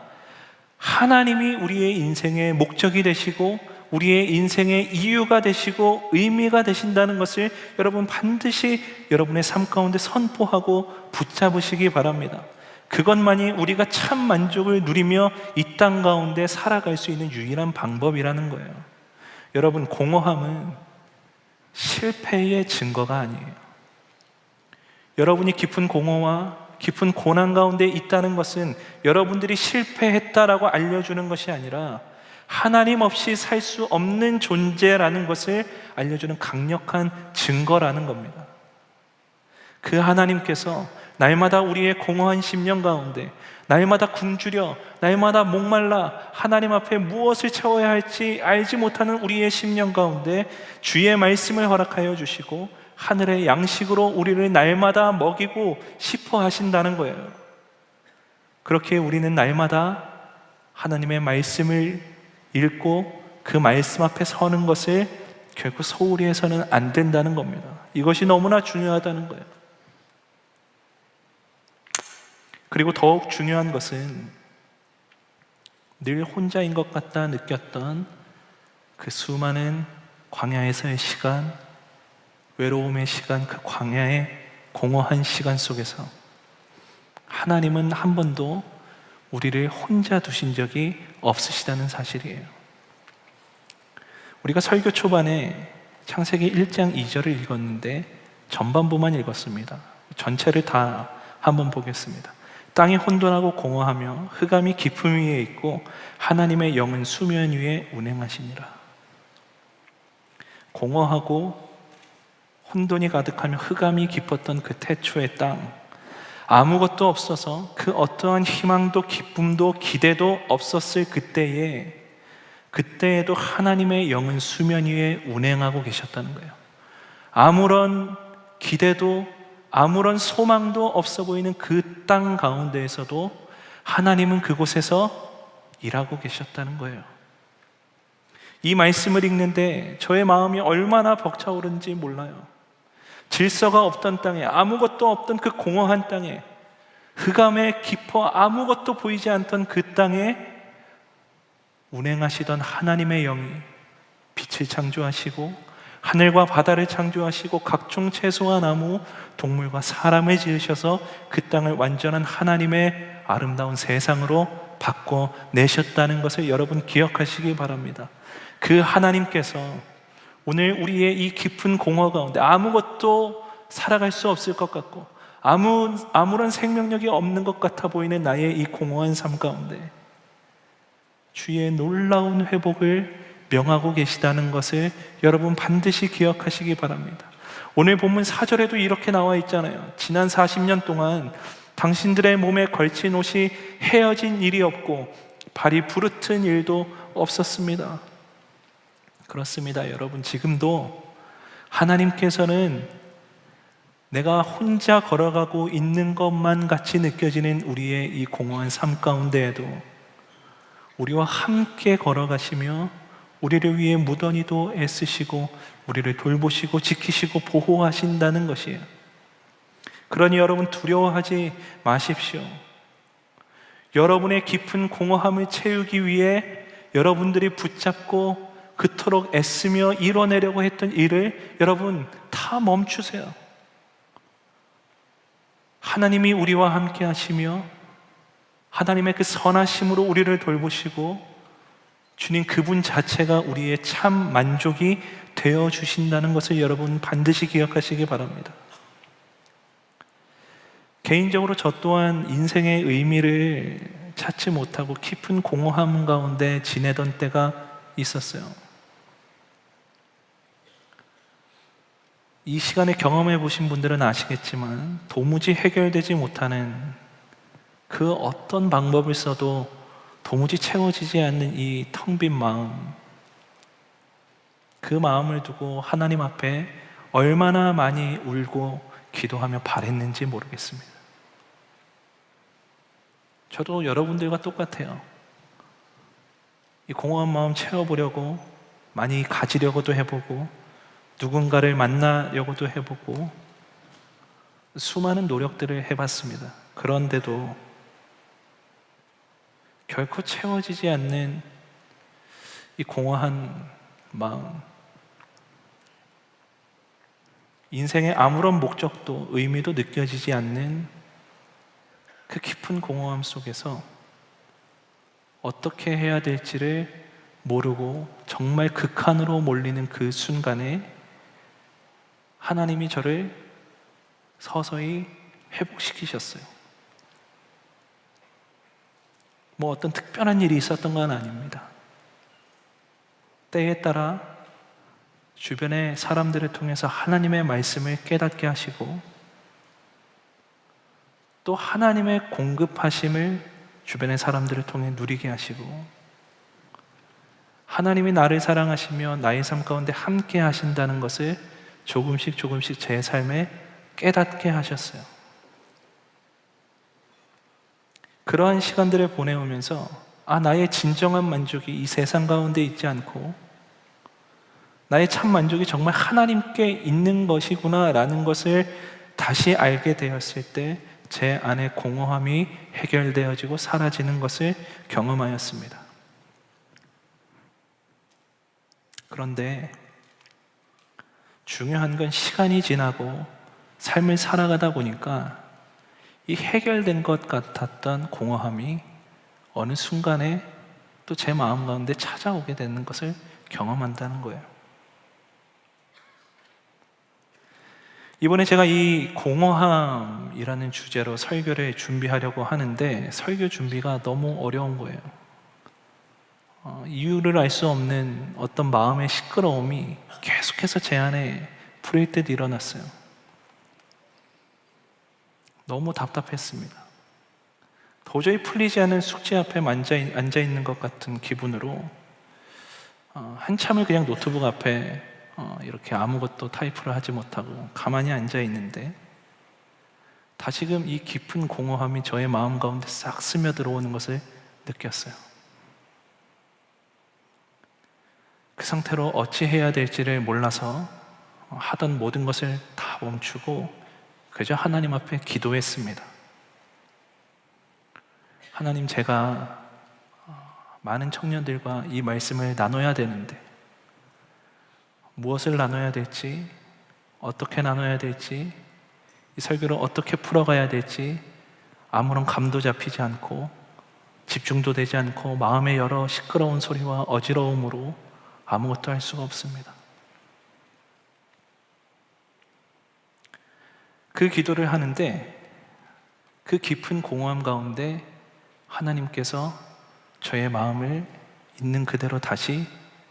C: 하나님이 우리의 인생의 목적이 되시고 우리의 인생의 이유가 되시고 의미가 되신다는 것을 여러분 반드시 여러분의 삶 가운데 선포하고 붙잡으시기 바랍니다. 그것만이 우리가 참 만족을 누리며 이 땅 가운데 살아갈 수 있는 유일한 방법이라는 거예요. 여러분, 공허함은 실패의 증거가 아니에요. 여러분이 깊은 공허와 깊은 고난 가운데 있다는 것은 여러분들이 실패했다라고 알려주는 것이 아니라 하나님 없이 살 수 없는 존재라는 것을 알려주는 강력한 증거라는 겁니다. 그 하나님께서 날마다 우리의 공허한 심령 가운데, 날마다 굶주려, 날마다 목말라 하나님 앞에 무엇을 채워야 할지 알지 못하는 우리의 심령 가운데 주의 말씀을 허락하여 주시고 하늘의 양식으로 우리를 날마다 먹이고 싶어 하신다는 거예요. 그렇게 우리는 날마다 하나님의 말씀을 읽고 그 말씀 앞에 서는 것을 결코 소홀히 해서는 안 된다는 겁니다. 이것이 너무나 중요하다는 거예요. 그리고 더욱 중요한 것은 늘 혼자인 것 같다 느꼈던 그 수많은 광야에서의 시간, 외로움의 시간, 그 광야의 공허한 시간 속에서 하나님은 한 번도 우리를 혼자 두신 적이 없으시다는 사실이에요. 우리가 설교 초반에 창세기 1장 2절을 읽었는데 전반부만 읽었습니다. 전체를 다 한번 보겠습니다. 땅이 혼돈하고 공허하며 흑암이 깊음 위에 있고 하나님의 영은 수면 위에 운행하시니라. 공허하고 혼돈이 가득하며 흑암이 깊었던 그 태초의 땅, 아무것도 없어서 그 어떠한 희망도 기쁨도 기대도 없었을 그때에도 하나님의 영은 수면 위에 운행하고 계셨다는 거예요. 아무런 기대도 아무런 소망도 없어 보이는 그 땅 가운데에서도 하나님은 그곳에서 일하고 계셨다는 거예요. 이 말씀을 읽는데 저의 마음이 얼마나 벅차오른지 몰라요. 질서가 없던 땅에, 아무것도 없던 그 공허한 땅에, 흑암에 깊어 아무것도 보이지 않던 그 땅에 운행하시던 하나님의 영이 빛을 창조하시고 하늘과 바다를 창조하시고 각종 채소와 나무, 동물과 사람을 지으셔서 그 땅을 완전한 하나님의 아름다운 세상으로 바꿔내셨다는 것을 여러분 기억하시기 바랍니다. 그 하나님께서 오늘 우리의 이 깊은 공허 가운데 아무것도 살아갈 수 없을 것 같고 아무런 생명력이 없는 것 같아 보이는 나의 이 공허한 삶 가운데 주의 놀라운 회복을 명하고 계시다는 것을 여러분 반드시 기억하시기 바랍니다. 오늘 본문 4절에도 이렇게 나와 있잖아요. 지난 40년 동안 당신들의 몸에 걸친 옷이 헤어진 일이 없고 발이 부르튼 일도 없었습니다. 그렇습니다. 여러분, 지금도 하나님께서는 내가 혼자 걸어가고 있는 것만 같이 느껴지는 우리의 이 공허한 삶 가운데에도 우리와 함께 걸어가시며 우리를 위해 무던히도 애쓰시고 우리를 돌보시고 지키시고 보호하신다는 것이에요. 그러니 여러분 두려워하지 마십시오. 여러분의 깊은 공허함을 채우기 위해 여러분들이 붙잡고 그토록 애쓰며 이뤄내려고 했던 일을 여러분 다 멈추세요. 하나님이 우리와 함께 하시며 하나님의 그 선하심으로 우리를 돌보시고 주님 그분 자체가 우리의 참 만족이 되어 주신다는 것을 여러분 반드시 기억하시기 바랍니다. 개인적으로 저 또한 인생의 의미를 찾지 못하고 깊은 공허함 가운데 지내던 때가 있었어요. 이 시간에 경험해 보신 분들은 아시겠지만 도무지 해결되지 못하는 그 어떤 방법을 써도 도무지 채워지지 않는 이 텅 빈 마음, 그 마음을 두고 하나님 앞에 얼마나 많이 울고 기도하며 바랬는지 모르겠습니다. 저도 여러분들과 똑같아요. 이 공허한 마음 채워보려고 많이 가지려고도 해보고 누군가를 만나려고도 해보고 수많은 노력들을 해봤습니다. 그런데도 결코 채워지지 않는 이 공허한 마음, 인생의 아무런 목적도 의미도 느껴지지 않는 그 깊은 공허함 속에서 어떻게 해야 될지를 모르고 정말 극한으로 몰리는 그 순간에 하나님이 저를 서서히 회복시키셨어요. 뭐 어떤 특별한 일이 있었던 건 아닙니다. 때에 따라 주변의 사람들을 통해서 하나님의 말씀을 깨닫게 하시고 또 하나님의 공급하심을 주변의 사람들을 통해 누리게 하시고 하나님이 나를 사랑하시며 나의 삶 가운데 함께 하신다는 것을 조금씩 제 삶에 깨닫게 하셨어요. 그러한 시간들을 보내오면서 나의 진정한 만족이 이 세상 가운데 있지 않고 나의 참 만족이 정말 하나님께 있는 것이구나 라는 것을 다시 알게 되었을 때 제 안에 공허함이 해결되어지고 사라지는 것을 경험하였습니다. 그런데 중요한 건 시간이 지나고 삶을 살아가다 보니까 이 해결된 것 같았던 공허함이 어느 순간에 또 제 마음 가운데 찾아오게 되는 것을 경험한다는 거예요. 이번에 제가 이 공허함이라는 주제로 설교를 준비하려고 하는데 설교 준비가 너무 어려운 거예요. 이유를 알 수 없는 어떤 마음의 시끄러움이 계속해서 제 안에 풀릴 듯 일어났어요. 너무 답답했습니다. 도저히 풀리지 않은 숙제 앞에 앉아 있는 것 같은 기분으로 한참을 그냥 노트북 앞에 이렇게 아무것도 타이프를 하지 못하고 가만히 앉아 있는데 다시금 이 깊은 공허함이 저의 마음 가운데 싹 스며들어오는 것을 느꼈어요. 그 상태로 어찌해야 될지를 몰라서 하던 모든 것을 다 멈추고 그저 하나님 앞에 기도했습니다. 하나님, 제가 많은 청년들과 이 말씀을 나눠야 되는데 무엇을 나눠야 될지, 어떻게 나눠야 될지, 이 설교를 어떻게 풀어가야 될지 아무런 감도 잡히지 않고 집중도 되지 않고 마음의 여러 시끄러운 소리와 어지러움으로 아무것도 할 수가 없습니다. 그 기도를 하는데 그 깊은 공허함 가운데 하나님께서 저의 마음을 있는 그대로 다시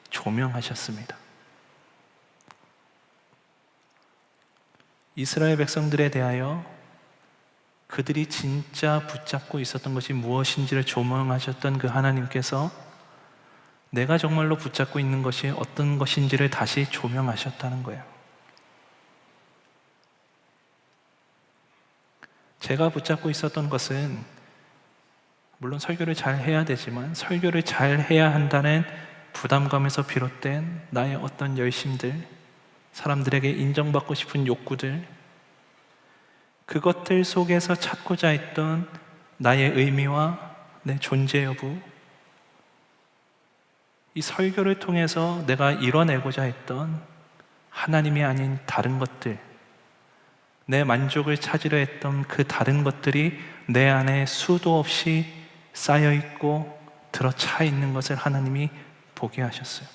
C: 조명하셨습니다. 이스라엘 백성들에 대하여 그들이 진짜 붙잡고 있었던 것이 무엇인지를 조명하셨던 그 하나님께서 내가 정말로 붙잡고 있는 것이 어떤 것인지를 다시 조명하셨다는 거예요. 제가 붙잡고 있었던 것은 물론 설교를 잘 해야 되지만 설교를 잘 해야 한다는 부담감에서 비롯된 나의 어떤 열심들, 사람들에게 인정받고 싶은 욕구들, 그것들 속에서 찾고자 했던 나의 의미와 내 존재 여부, 이 설교를 통해서 내가 이뤄내고자 했던 하나님이 아닌 다른 것들, 내 만족을 찾으려 했던 그 다른 것들이 내 안에 수도 없이 쌓여 있고 들어차 있는 것을 하나님이 보게 하셨어요.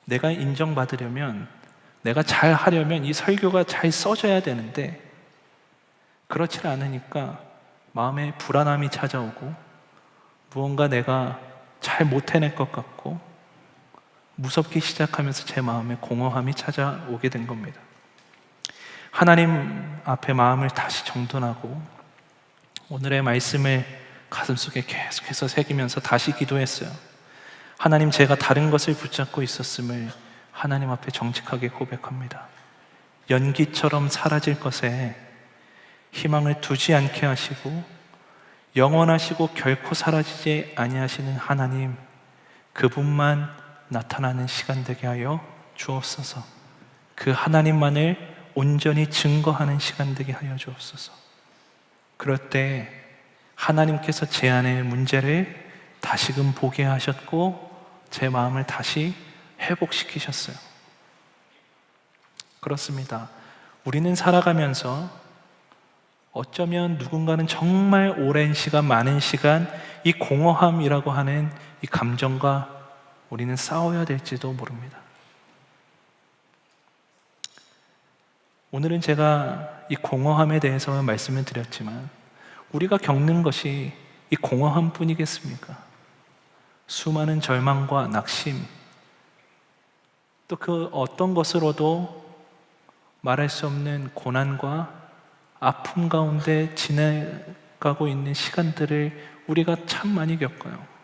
C: 내가 인정받으려면, 내가 잘 하려면 이 설교가 잘 써져야 되는데 그렇지 않으니까 마음에 불안함이 찾아오고 무언가 내가 잘 못 해낼 것 같고 무섭기 시작하면서 제 마음에 공허함이 찾아오게 된 겁니다. 하나님 앞에 마음을 다시 정돈하고 오늘의 말씀을 가슴속에 계속해서 새기면서 다시 기도했어요. 하나님, 제가 다른 것을 붙잡고 있었음을 하나님 앞에 정직하게 고백합니다. 연기처럼 사라질 것에 희망을 두지 않게 하시고 영원하시고 결코 사라지지 아니하시는 하나님, 그분만 나타나는 시간 되게 하여 주옵소서. 그 하나님만을 온전히 증거하는 시간 되게 하여 주옵소서. 그럴 때 하나님께서 제 안의 문제를 다시금 보게 하셨고 제 마음을 다시 회복시키셨어요. 그렇습니다. 우리는 살아가면서 어쩌면 누군가는 정말 오랜 시간, 많은 시간 이 공허함이라고 하는 이 감정과 우리는 싸워야 될지도 모릅니다. 오늘은 제가 이 공허함에 대해서 말씀을 드렸지만 우리가 겪는 것이 이 공허함 뿐이겠습니까? 수많은 절망과 낙심, 또 그 어떤 것으로도 말할 수 없는 고난과 아픔 가운데 지나가고 있는 시간들을 우리가 참 많이 겪어요.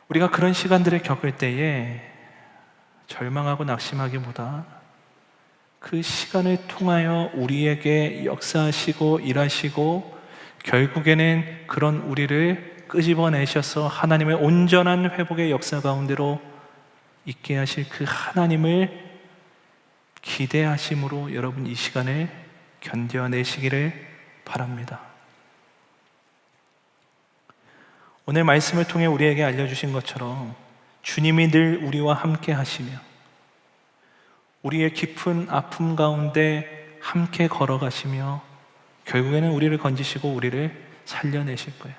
C: 우리가 그런 시간들을 겪을 때에 절망하고 낙심하기보다 그 시간을 통하여 우리에게 역사하시고 일하시고 결국에는 그런 우리를 끄집어내셔서 하나님의 온전한 회복의 역사 가운데로 있게 하실 그 하나님을 기대하심으로 여러분 이 시간을 견뎌내시기를 바랍니다. 오늘 말씀을 통해 우리에게 알려주신 것처럼 주님이 늘 우리와 함께 하시며 우리의 깊은 아픔 가운데 함께 걸어가시며 결국에는 우리를 건지시고 우리를 살려내실 거예요.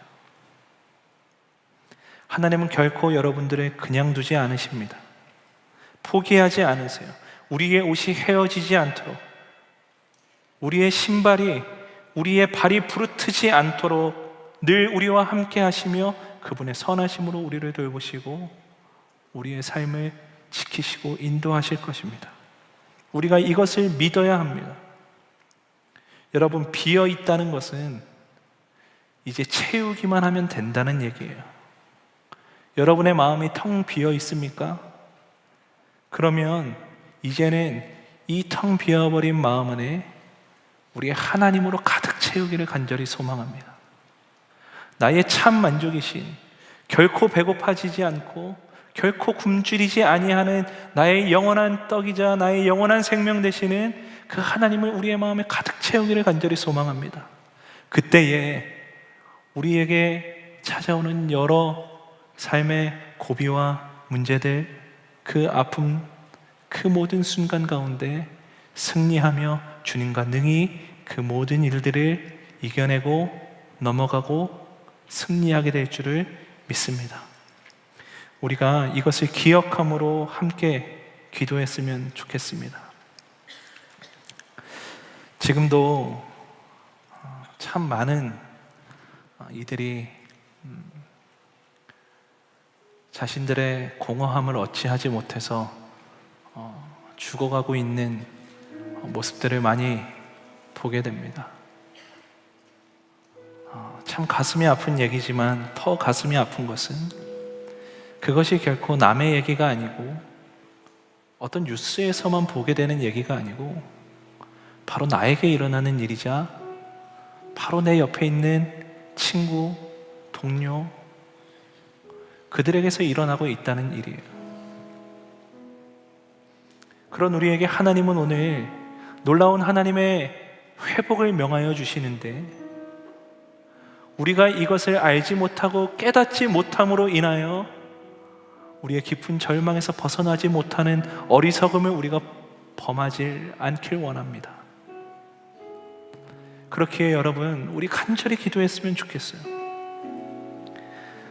C: 하나님은 결코 여러분들을 그냥 두지 않으십니다. 포기하지 않으세요. 우리의 옷이 헤어지지 않도록, 우리의 신발이, 우리의 발이 부르트지 않도록 늘 우리와 함께 하시며 그분의 선하심으로 우리를 돌보시고 우리의 삶을 지키시고 인도하실 것입니다. 우리가 이것을 믿어야 합니다. 여러분, 비어 있다는 것은 이제 채우기만 하면 된다는 얘기예요. 여러분의 마음이 텅 비어 있습니까? 그러면 이제는 이 텅 비어버린 마음 안에 우리의 하나님으로 가득 채우기를 간절히 소망합니다. 나의 참 만족이신, 결코 배고파지지 않고 결코 굶주리지 아니하는 나의 영원한 떡이자 나의 영원한 생명 되시는 그 하나님을 우리의 마음에 가득 채우기를 간절히 소망합니다. 그때에 우리에게 찾아오는 여러 삶의 고비와 문제들, 그 아픔, 그 모든 순간 가운데 승리하며 주님과 능히 그 모든 일들을 이겨내고 넘어가고 승리하게 될 줄을 믿습니다. 우리가 이것을 기억함으로 함께 기도했으면 좋겠습니다. 지금도 참 많은 이들이 자신들의 공허함을 어찌하지 못해서 죽어가고 있는 모습들을 많이 보게 됩니다. 참 가슴이 아픈 얘기지만 더 가슴이 아픈 것은 그것이 결코 남의 얘기가 아니고 어떤 뉴스에서만 보게 되는 얘기가 아니고 바로 나에게 일어나는 일이자 바로 내 옆에 있는 친구, 동료, 그들에게서 일어나고 있다는 일이에요. 그런 우리에게 하나님은 오늘 놀라운 하나님의 회복을 명하여 주시는데 우리가 이것을 알지 못하고 깨닫지 못함으로 인하여 우리의 깊은 절망에서 벗어나지 못하는 어리석음을 우리가 범하지 않길 원합니다. 그렇기에 여러분, 우리 간절히 기도했으면 좋겠어요.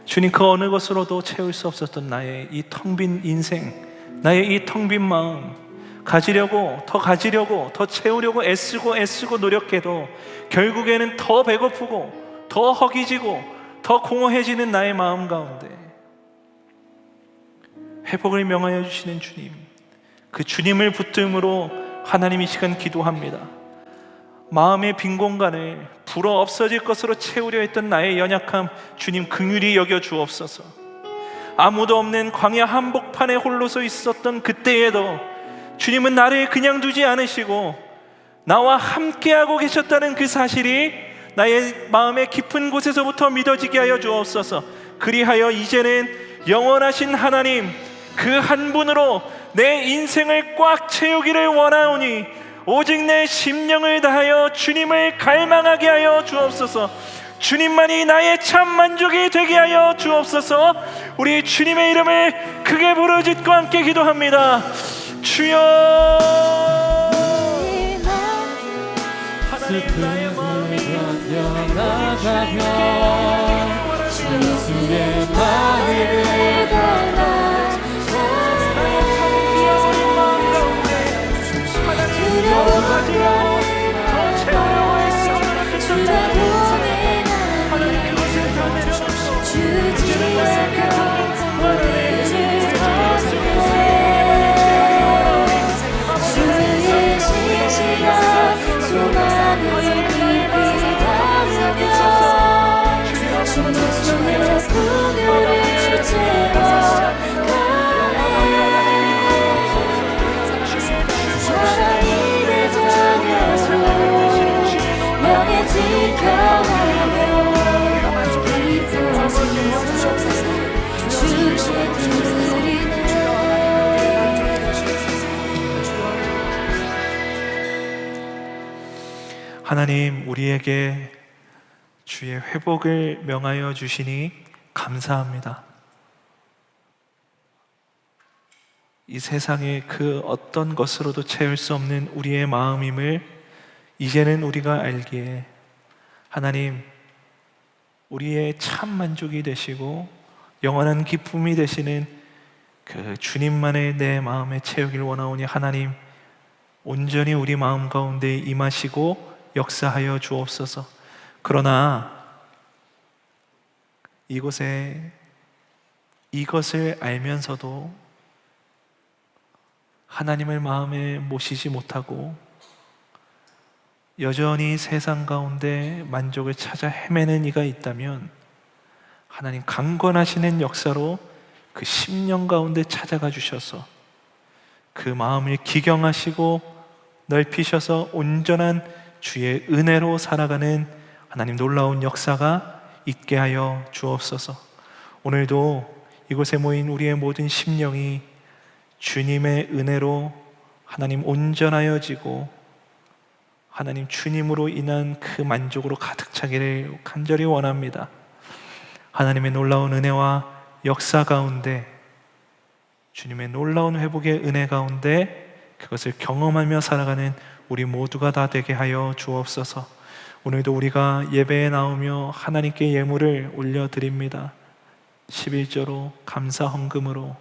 C: 주님, 그 어느 것으로도 채울 수 없었던 나의 이 텅 빈 인생, 나의 이 텅 빈 마음, 가지려고, 더 채우려고 애쓰고 노력해도 결국에는 더 배고프고 더 허기지고 더 공허해지는 나의 마음 가운데 회복을 명하여 주시는 주님, 그 주님을 붙들므로 하나님 이 시간 기도합니다. 마음의 빈 공간을 불어 없어질 것으로 채우려 했던 나의 연약함, 주님 긍휼히 여겨 주옵소서. 아무도 없는 광야 한복판에 홀로 서 있었던 그때에도 주님은 나를 그냥 두지 않으시고 나와 함께하고 계셨다는 그 사실이 나의 마음의 깊은 곳에서부터 믿어지게 하여 주옵소서. 그리하여 이제는 영원하신 하나님 그 한 분으로 내 인생을 꽉 채우기를 원하오니 오직 내 심령을 다하여 주님을 갈망하게 하여 주옵소서. 주님만이 나의 참 만족이 되게 하여 주옵소서. 우리 주님의 이름을 크게 부르짖고 함께 기도합니다. 주여, 하나님 나의 마음이
D: 나가며 예수의 말을 달라
C: 하나님, 우리에게 주의 회복을 명하여 주시니 감사합니다. 이 세상의 그 어떤 것으로도 채울 수 없는 우리의 마음임을 이제는 우리가 알기에 하나님, 우리의 참 만족이 되시고 영원한 기쁨이 되시는 그 주님만의 내 마음에 채우길 원하오니 하나님, 온전히 우리 마음 가운데 임하시고 역사하여 주옵소서. 그러나 이곳에 이것을 알면서도 하나님을 마음에 모시지 못하고 여전히 세상 가운데 만족을 찾아 헤매는 이가 있다면 하나님 강권하시는 역사로 그 심령 가운데 찾아가 주셔서 그 마음을 기경하시고 넓히셔서 온전한 주의 은혜로 살아가는 하나님 놀라운 역사가 있게 하여 주옵소서. 오늘도 이곳에 모인 우리의 모든 심령이 주님의 은혜로 하나님 온전하여지고 하나님 주님으로 인한 그 만족으로 가득 차기를 간절히 원합니다. 하나님의 놀라운 은혜와 역사 가운데, 주님의 놀라운 회복의 은혜 가운데 그것을 경험하며 살아가는 우리 모두가 다 되게 하여 주옵소서. 오늘도 우리가 예배에 나오며 하나님께 예물을 올려드립니다. 11조로 감사 헌금으로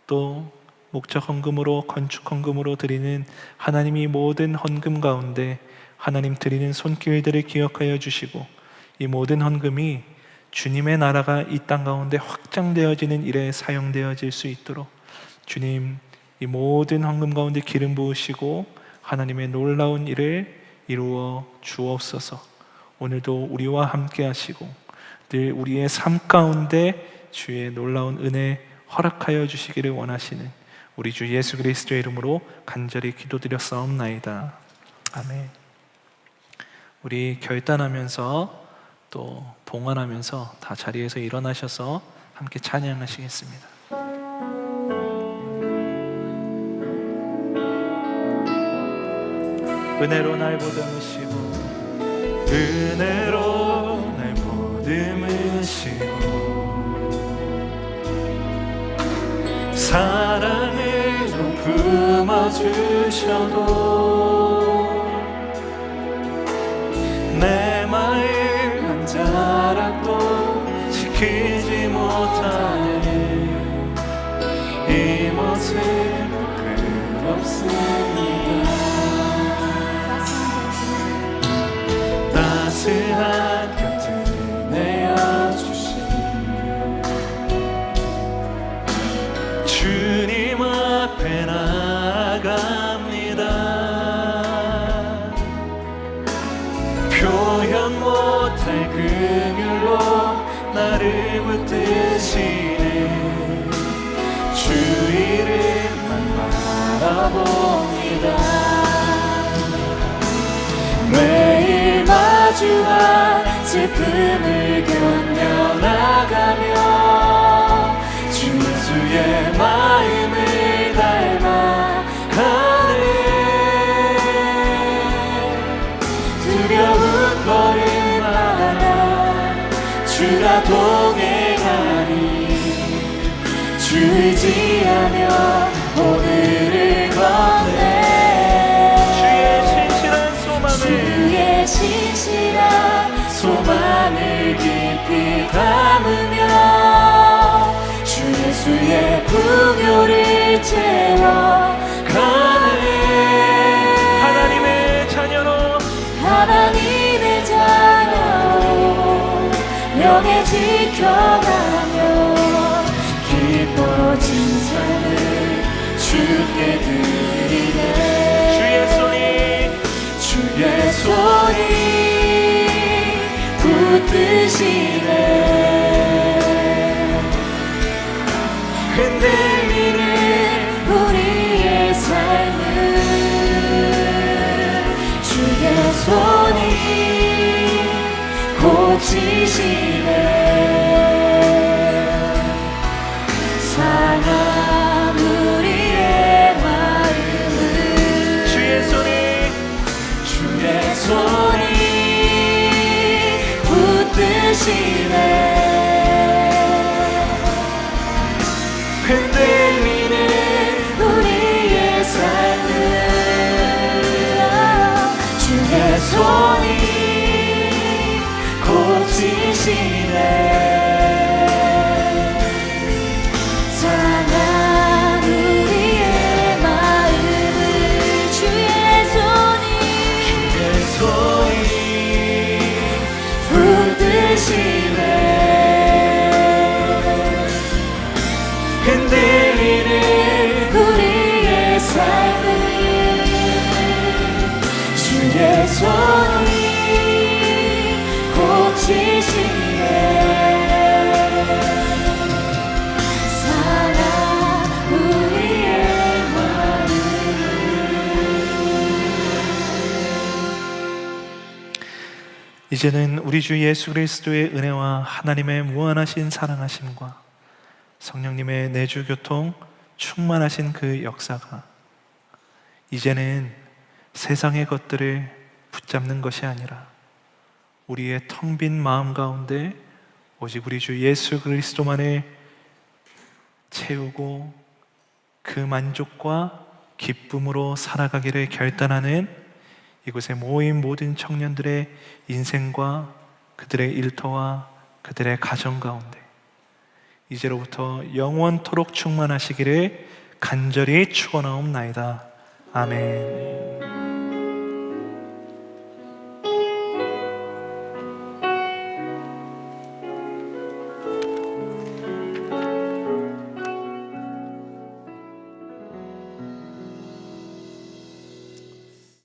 C: 또 목적 헌금으로 건축 헌금으로 드리는 하나님이 모든 헌금 가운데 하나님 드리는 손길들을 기억하여 주시고 이 모든 헌금이 주님의 나라가 이 땅 가운데 확장되어지는 일에 사용되어질 수 있도록 주님 이 모든 헌금 가운데 기름 부으시고 하나님의 놀라운 일을 이루어 주옵소서. 오늘도 우리와 함께 하시고 늘 우리의 삶 가운데 주의 놀라운 은혜 허락하여 주시기를 원하시는 우리 주 예수 그리스도의 이름으로 간절히 기도드렸사옵나이다. 아멘. 우리 결단하면서 또 봉헌하면서 다 자리에서 일어나셔서 함께 찬양하시겠습니다. 은혜로 날 보듬으시고 은혜로 날 보듬으시고 사랑을 좀 품어주셔도 내 마음 한 자락도 지키지 못하는 이 모습 부끄럽습니다. 따스한 곁을 내어주신 주님 앞에 나아갑니다. 표현 못할 긍휼로 나를 붙드시네 주 이름만 바라봅니다. 매일 마주한 슬픔을 견뎌나가며 주 예수의 마음을 닮아가네. 두려운 걸음 하나 주가 동행하니 주 의지하며 오늘을 걷네. 주의 신실한 소망을 깊이 담으며 주 예수의 풍요를 채워가네. 하나님의 자녀로 명예 지켜가며 기뻐진 삶을 주께 드리네. 주의 손이 붙드시네. 흔들리는 우리의 삶을 주의 손이 고치시네. 상한 우리의 마음을 주의 손이 붙드시네. 흔들리는 우리의 삶을 주의 손이 고치시네. 상한 우리의 마음을 주의 손이 붙드시네. 흔들리는 우리의 삶을 주의 손이 고치시네. 사랑 우리의 마음. 이제는 우리 주 예수 그리스도의 은혜와 하나님의 무한하신 사랑하심과 성령님의 내주 교통 충만하신 그 역사가 이제는 세상의 것들을 붙잡는 것이 아니라 우리의 텅 빈 마음 가운데 오직 우리 주 예수 그리스도만을 채우고 그 만족과 기쁨으로 살아가기를 결단하는 이곳에 모인 모든 청년들의 인생과 그들의 일터와 그들의 가정 가운데 이제로부터 영원토록 충만하시기를 간절히 축원하옵나이다. 아멘.